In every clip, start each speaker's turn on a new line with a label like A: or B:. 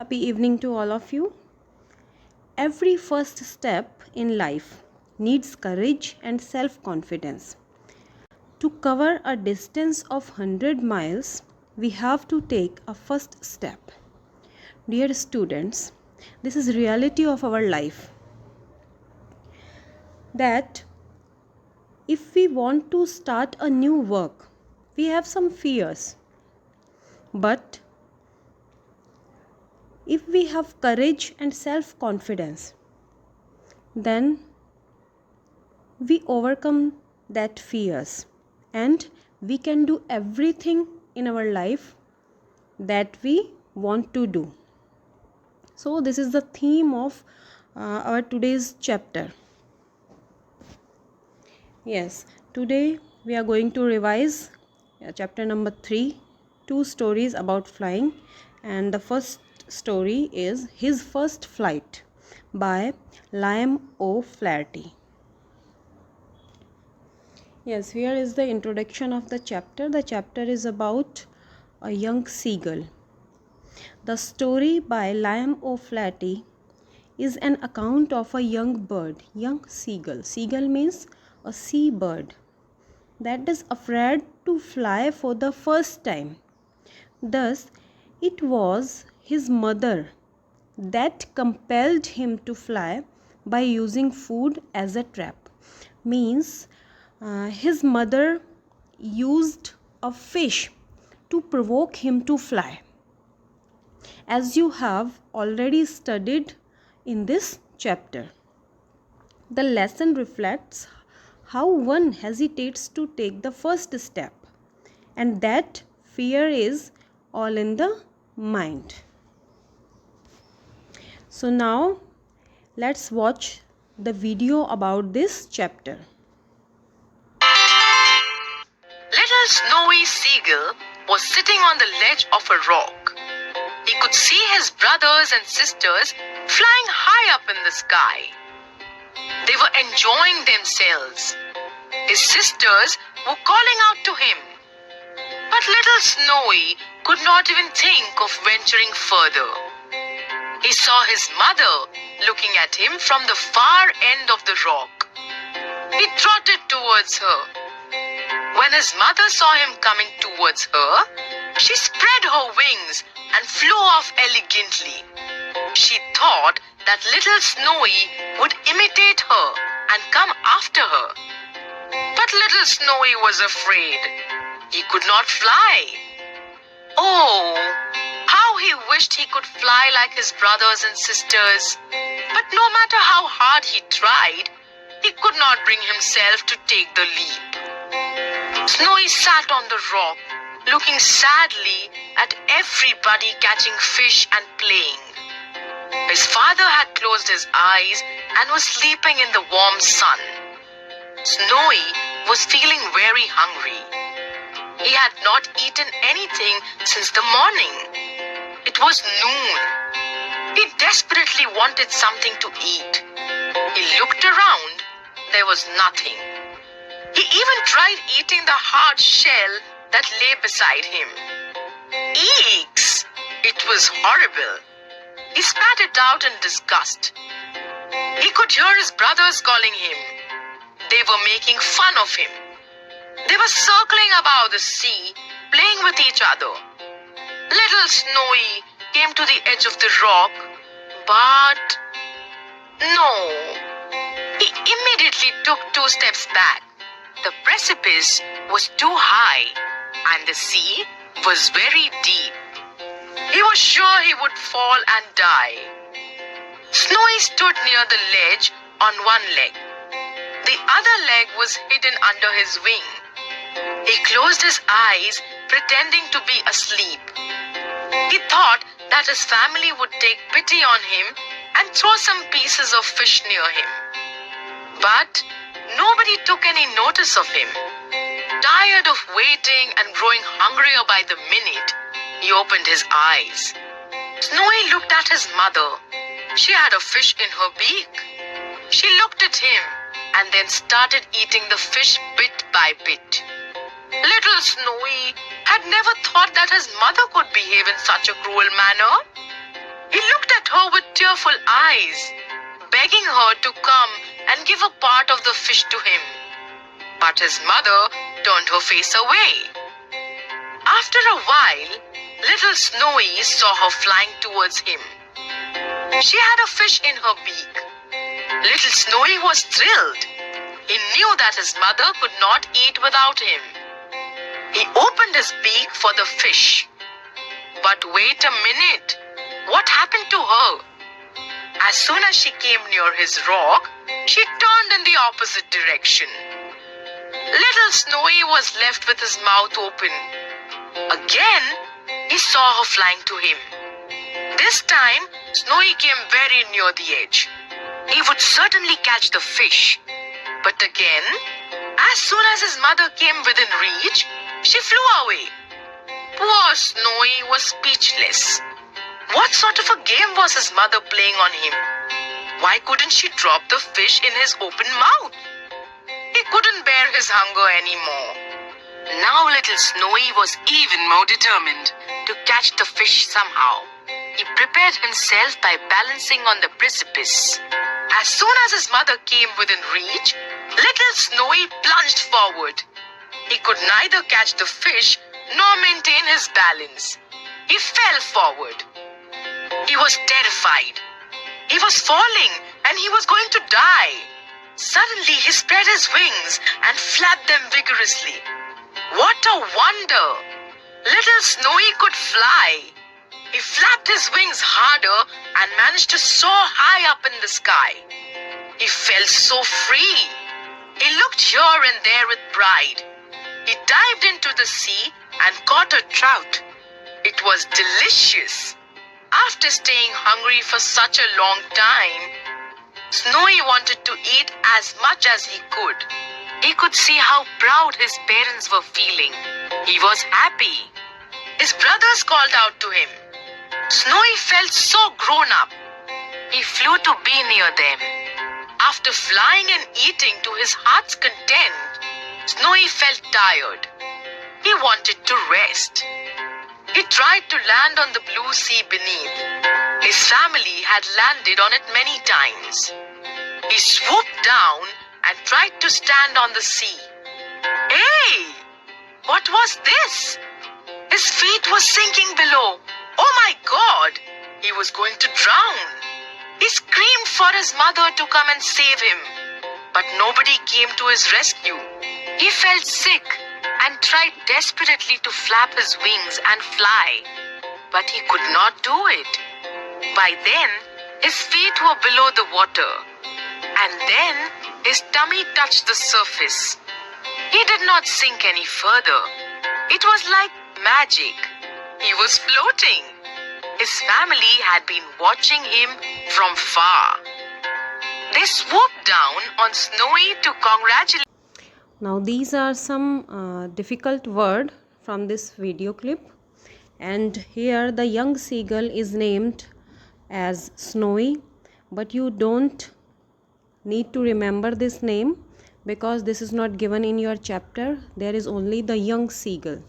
A: Happy evening to all of you. Every first step in life needs courage and self-confidence. To cover a distance of 100 miles, we have to take a first step. Dear students, this is reality of our life. That if we want to start a new work, we have some fears. But if we have courage and self-confidence, then we overcome that fears and we can do everything in our life that we want to do. So this is the theme of our today's chapter. Yes, today we are going to revise chapter number 3, 2 stories about flying, and the first story is His First Flight by Liam O'Flaherty. Yes, here is the introduction of the chapter. The chapter is about a young seagull. The story by Liam O'Flaherty is an account of a young bird, young seagull. Seagull means a sea bird that is afraid to fly for the first time. Thus, it was his mother that compelled him to fly by using food as a trap. Means his mother used a fish to provoke him to fly. As you have already studied in this chapter, the lesson reflects how one hesitates to take the first step, and that fear is all in the mind. So now let's watch the video about this chapter.
B: Little snowy seagull was sitting on the ledge of a rock. He could see his brothers and sisters flying high up in the sky. They were enjoying themselves. His sisters were calling out to him. But little Snowy could not even think of venturing further. He saw his mother looking at him from the far end of the rock. He trotted towards her. When his mother saw him coming towards her, she spread her wings and flew off elegantly. She thought that little Snowy would imitate her and come after her. But little Snowy was afraid. He could not fly. Oh, how he wished he could fly like his brothers and sisters. But no matter how hard he tried, he could not bring himself to take the leap. Snowy sat on the rock, looking sadly at everybody catching fish and playing. His father had closed his eyes and was sleeping in the warm sun. Snowy was feeling very hungry. He had not eaten anything since the morning. It was noon. He desperately wanted something to eat. He looked around. There was nothing. He even tried eating the hard shell that lay beside him. Eeks! It was horrible. He spat it out in disgust. He could hear his brothers calling him. They were making fun of him. They were circling above the sea, playing with each other. Little Snowy came to the edge of the rock, but no. He immediately took 2 steps back. The precipice was too high, and the sea was very deep. He was sure he would fall and die. Snowy stood near the ledge on one leg. The other leg was hidden under his wing. He closed his eyes, pretending to be asleep. He thought that his family would take pity on him and throw some pieces of fish near him. But nobody took any notice of him. Tired of waiting and growing hungrier by the minute, he opened his eyes. Snowy looked at his mother. She had a fish in her beak. She looked at him and then started eating the fish bit by bit. Little Snowy had never thought that his mother could behave in such a cruel manner. He with tearful eyes, begging her to come and give a part of the fish to him. But his mother turned her face away. After a while, little Snowy saw her flying towards him. She had a fish in her beak. Little Snowy was thrilled. He knew that his mother could not eat without him. He opened his beak for the fish. But wait a minute. What happened to her? As soon as she came near his rock, she turned in the opposite direction. Little Snowy was left with his mouth open. Again, he saw her flying to him. This time, Snowy came very near the edge. He would certainly catch the fish. But again, as soon as his mother came within reach, she flew away. Poor Snowy was speechless. What sort of a game was his mother playing on him? Why couldn't she drop the fish in his open mouth? He couldn't bear his hunger anymore. Now little Snowy was even more determined to catch the fish somehow. He prepared himself by balancing on the precipice. As soon as his mother came within reach, little Snowy plunged forward. He could neither catch the fish nor maintain his balance. He fell forward. He was terrified. He was falling and he was going to die. Suddenly he spread his wings and flapped them vigorously. What a wonder! Little Snowy could fly. He flapped his wings harder and managed to soar high up in the sky. He felt so free. He looked here and there with pride. He dived into the sea and caught a trout. It was delicious. After staying hungry for such a long time, Snowy wanted to eat as much as he could. He could see how proud his parents were feeling. He was happy. His brothers called out to him. Snowy felt so grown up. He flew to be near them. After flying and eating to his heart's content, Snowy felt tired. He wanted to rest. He tried to land on the blue sea beneath. His family had landed on it many times. He swooped down and tried to stand on the sea. Hey! What was this? His feet were sinking below. Oh my God! He was going to drown. He screamed for his mother to come and save him. But nobody came to his rescue. He felt sick and tried desperately to flap his wings and fly. But he could not do it. By then, his feet were below the water. And then, his tummy touched the surface. He did not sink any further. It was like magic. He was floating. His family had been watching him from far. They swooped down on Snowy to congratulate.
A: Now these are some difficult word from this video clip, and here the young seagull is named as Snowy, but you don't need to remember this name because this is not given in your chapter. There is only the young seagull.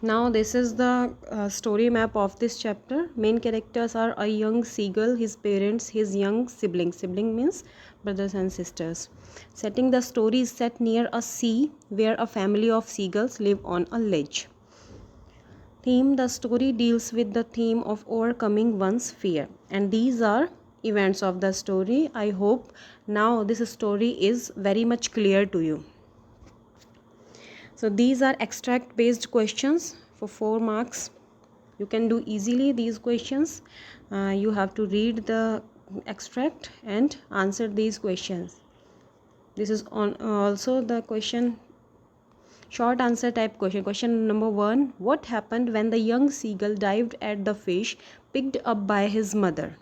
A: Now this is the story map of this chapter. Main characters are a young seagull, his parents, his young sibling. Sibling means brothers and sisters. Setting the story is set near a sea where a family of seagulls live on a ledge. Theme: the story deals with the theme of overcoming one's fear, and these are events of the story. I hope now this story is very much clear to you. So these are extract based questions for 4 marks. You can do easily these questions. You have to read the extract and answer these questions. This is on also the question, short answer type question. Question number 1: what happened when the young seagull dived at the fish picked up by his mother?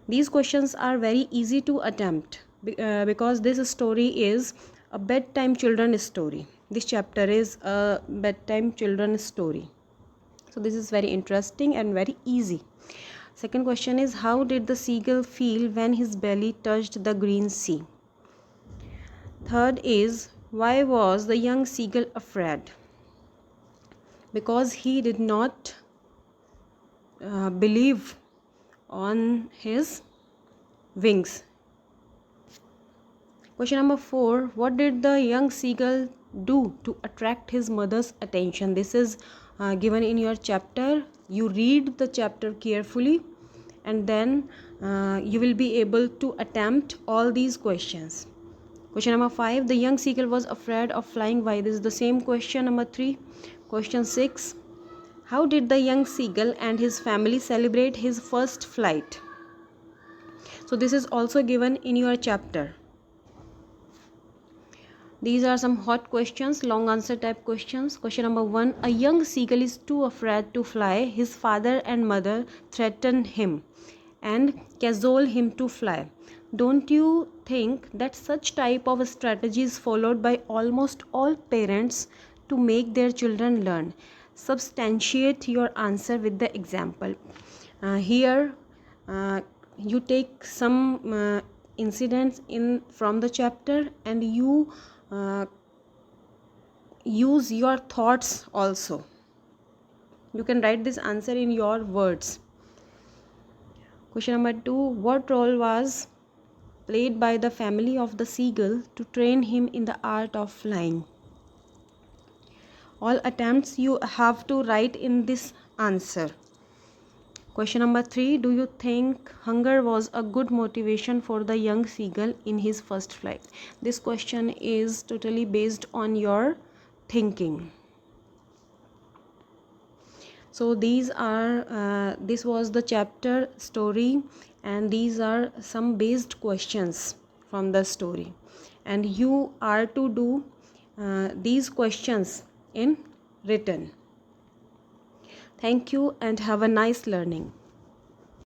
A: These questions are very easy to attempt because this story is a bedtime children story. This chapter is a bedtime children story. So this is very interesting and very easy. Second question is: how did the seagull feel when his belly touched the green sea? Third is: why was the young seagull afraid? Because he did not believe on his wings. Question number 4. What did the young seagull do to attract his mother's attention? This is given in your chapter. You read the chapter carefully and then you will be able to attempt all these questions. Question number 5. The young seagull was afraid of flying. Why? This is the same question. Number 3. Question 6. How did the young seagull and his family celebrate his first flight? So this is also given in your chapter. These are some hot questions, long answer type questions. Question number 1. A young seagull is too afraid to fly. His father and mother threaten him and cajole him to fly. Don't you think that such type of strategy is followed by almost all parents to make their children learn? Substantiate your answer with the example. Here you take some incidents from the chapter and you use your thoughts also. You can write this answer in your words. Question number 2. What role was played by the family of the seagull to train him in the art of flying? All attempts you have to write in this answer. Question number 3. Do you think hunger was a good motivation for the young seagull in his first flight? This question is totally based on your thinking. So this was the chapter story, and these are some based questions from the story, and you are to do these questions in written. Thank you and have a nice learning.